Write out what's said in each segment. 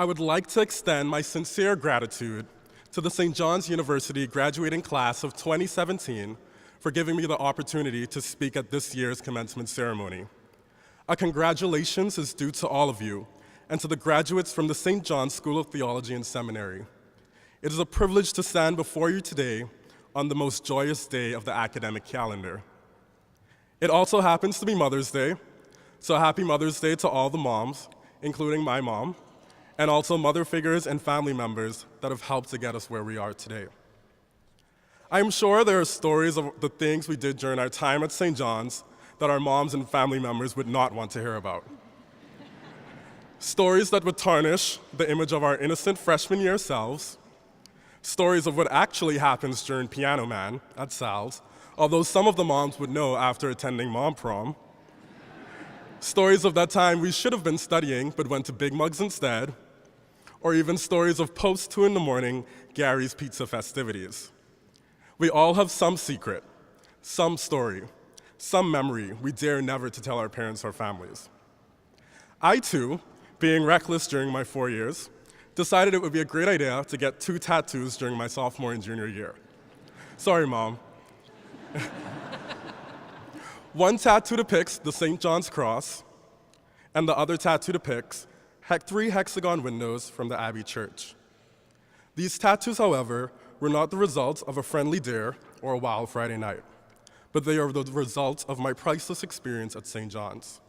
I would like to extend my sincere gratitude to the St. John's University graduating class of 2017 for giving me the opportunity to speak at this year's commencement ceremony. A congratulations is due to all of you and to the graduates from the St. John's School of Theology and Seminary. It is a privilege to stand before you today on the most joyous day of the academic calendar. It also happens to be Mother's Day, so happy Mother's Day to all the moms, including my mom, and also mother figures and family members that have helped to get us where we are today. I am sure there are stories of the things we did during our time at St. John's that our moms and family members would not want to hear about. Stories that would tarnish the image of our innocent freshman year selves, stories of what actually happens during Piano Man at Sal's, although some of the moms would know after attending mom prom, stories of that time we should have been studying but went to Big Mugs instead, or even stories of post-2 in the morning Gary's Pizza festivities. We all have some secret, some story, some memory we dare never to tell our parents or families. I too, being reckless during my 4 years, decided it would be a great idea to get 2 tattoos during my sophomore and junior year. Sorry, Mom. One tattoo depicts the St. John's Cross, and the other tattoo depicts 3 hexagon windows from the Abbey Church. These tattoos, however, were not the result of a friendly dare or a wild Friday night, but they are the result of my priceless experience at St. John's.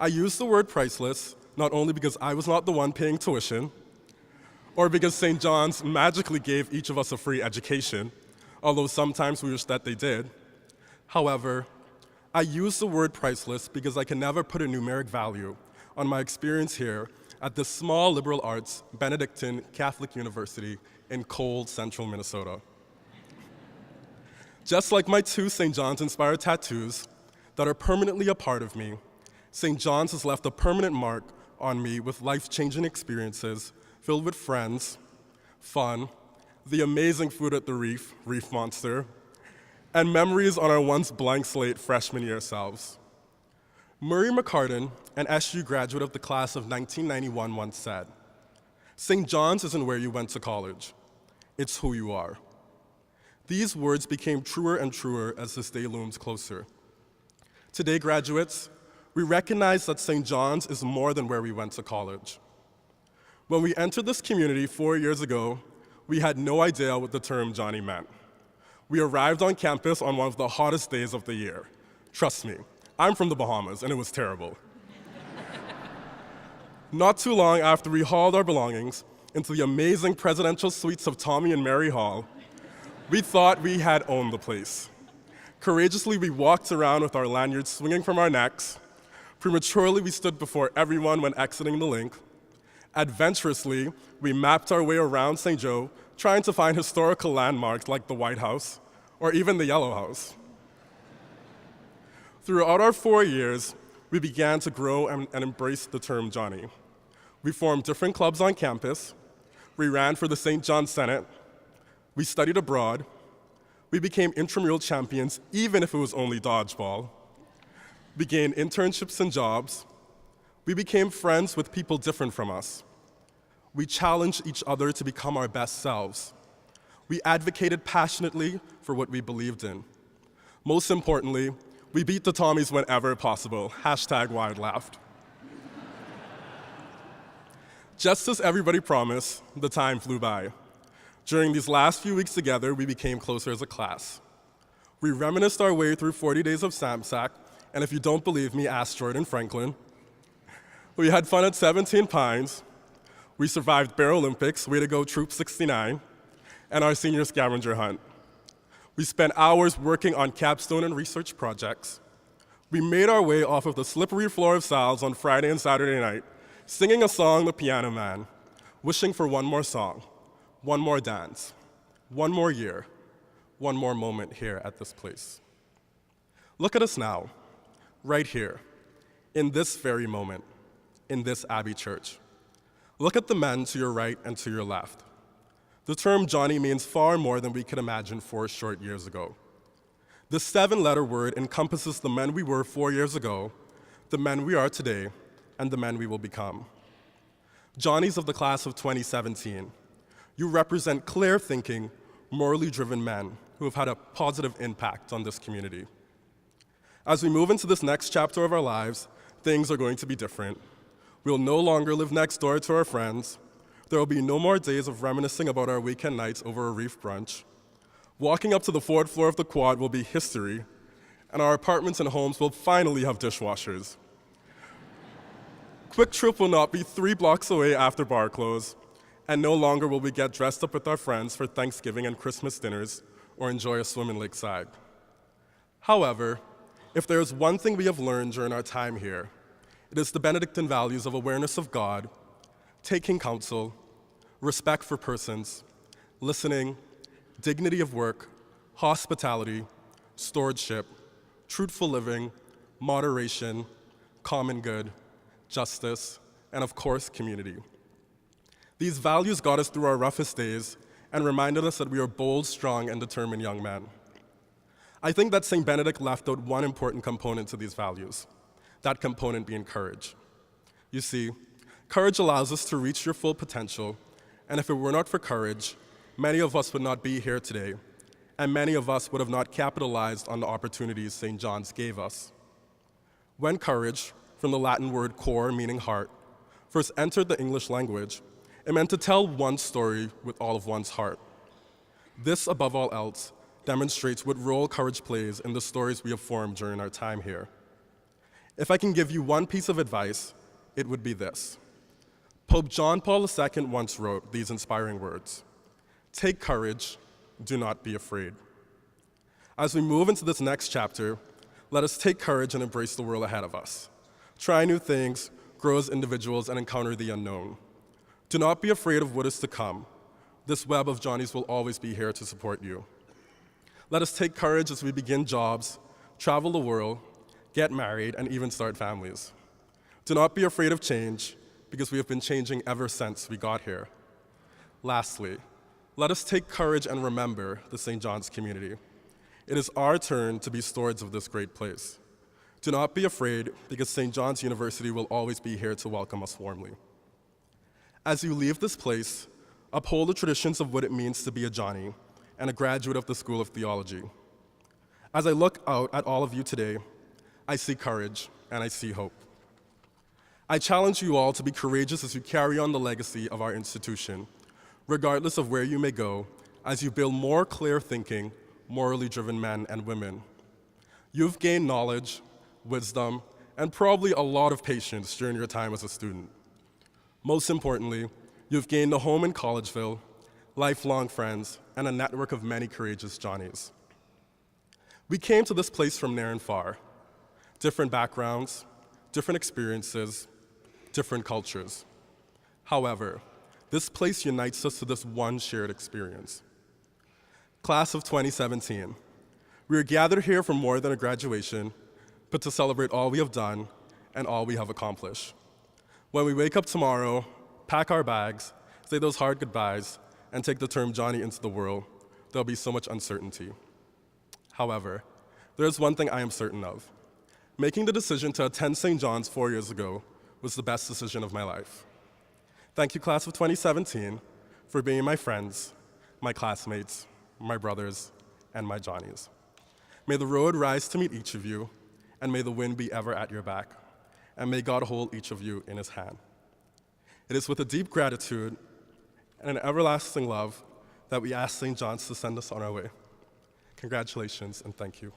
I use the word priceless not only because I was not the one paying tuition, or because St. John's magically gave each of us a free education, although sometimes we wish that they did. However, I use the word priceless because I can never put a numeric value on my experience here at this small liberal arts Benedictine Catholic University in cold central Minnesota. Just like my 2 St. John's-inspired tattoos that are permanently a part of me, St. John's has left a permanent mark on me with life-changing experiences filled with friends, fun, the amazing food at the Reef Monster, and memories on our once blank slate freshman year selves. Murray McCartan, an SU graduate of the class of 1991, once said, "St. John's isn't where you went to college, it's who you are." These words became truer and truer as this day looms closer. Today, graduates, we recognize that St. John's is more than where we went to college. When we entered this community 4 years ago, we had no idea what the term Johnny meant. We arrived on campus on one of the hottest days of the year. Trust me, I'm from the Bahamas, and it was terrible. Not too long after we hauled our belongings into the amazing presidential suites of Tommy and Mary Hall, we thought we had owned the place. Courageously, we walked around with our lanyards swinging from our necks. Prematurely, we stood before everyone when exiting the link. Adventurously, we mapped our way around St. Joe, trying to find historical landmarks like the White House or even the Yellow House. Throughout our 4 years, we began to grow and embrace the term Johnny. We formed different clubs on campus. We ran for the St. John Senate. We studied abroad. We became intramural champions, even if it was only dodgeball. We gained internships and jobs. We became friends with people different from us. We challenged each other to become our best selves. We advocated passionately for what we believed in. Most importantly, we beat the Tommies whenever possible. #Wide laughed. Just as everybody promised, the time flew by. During these last few weeks together, we became closer as a class. We reminisced our way through 40 days of SAMSAC, and if you don't believe me, ask Jordan Franklin. We had fun at 17 Pines. We survived Bear Olympics, way to go Troop 69, and our senior scavenger hunt. We spent hours working on capstone and research projects. We made our way off of the slippery floor of Sal's on Friday and Saturday night, singing a song, The Piano Man, wishing for one more song, one more dance, one more year, one more moment here at this place. Look at us now, right here, in this very moment, in this Abbey Church. Look at the men to your right and to your left. The term Johnny means far more than we could imagine 4 short years ago. The 7-letter word encompasses the men we were 4 years ago, the men we are today, and the men we will become. Johnnies of the class of 2017, you represent clear-thinking, morally driven men who have had a positive impact on this community. As we move into this next chapter of our lives, things are going to be different. We'll no longer live next door to our friends. There will be no more days of reminiscing about our weekend nights over a reef brunch. Walking up to the 4th floor of the quad will be history, and our apartments and homes will finally have dishwashers. Quick Trip will not be 3 blocks away after bar close, and no longer will we get dressed up with our friends for Thanksgiving and Christmas dinners or enjoy a swim in Lakeside. However, if there is one thing we have learned during our time here, it is the Benedictine values of awareness of God, taking counsel, respect for persons, listening, dignity of work, hospitality, stewardship, truthful living, moderation, common good, justice, and of course, community. These values got us through our roughest days and reminded us that we are bold, strong, and determined young men. I think that St. Benedict left out one important component to these values, that component being courage. You see, courage allows us to reach your full potential, and if it were not for courage, many of us would not be here today, and many of us would have not capitalized on the opportunities St. John's gave us. When courage, from the Latin word cor, meaning heart, first entered the English language, it meant to tell one story with all of one's heart. This, above all else, demonstrates what role courage plays in the stories we have formed during our time here. If I can give you one piece of advice, it would be this. Pope John Paul II once wrote these inspiring words: "Take courage, do not be afraid." As we move into this next chapter, let us take courage and embrace the world ahead of us. Try new things, grow as individuals, and encounter the unknown. Do not be afraid of what is to come. This web of Johnnies will always be here to support you. Let us take courage as we begin jobs, travel the world, get married, and even start families. Do not be afraid of change, because we have been changing ever since we got here. Lastly, let us take courage and remember the St. John's community. It is our turn to be stewards of this great place. Do not be afraid, because St. John's University will always be here to welcome us warmly. As you leave this place, uphold the traditions of what it means to be a Johnny and a graduate of the School of Theology. As I look out at all of you today, I see courage and I see hope. I challenge you all to be courageous as you carry on the legacy of our institution, regardless of where you may go, as you build more clear-thinking, morally driven men and women. You've gained knowledge, wisdom, and probably a lot of patience during your time as a student. Most importantly, you've gained a home in Collegeville, lifelong friends, and a network of many courageous Johnnies. We came to this place from near and far, different backgrounds, different experiences, different cultures. However, this place unites us to this one shared experience. Class of 2017, we are gathered here for more than a graduation, but to celebrate all we have done and all we have accomplished. When we wake up tomorrow, pack our bags, say those hard goodbyes, and take the term Johnny into the world, there'll be so much uncertainty. However, there's one thing I am certain of. Making the decision to attend St. John's 4 years ago was the best decision of my life. Thank you, class of 2017, for being my friends, my classmates, my brothers, and my Johnnies. May the road rise to meet each of you, and may the wind be ever at your back, and may God hold each of you in his hand. It is with a deep gratitude and an everlasting love that we ask St. John's to send us on our way. Congratulations, and thank you.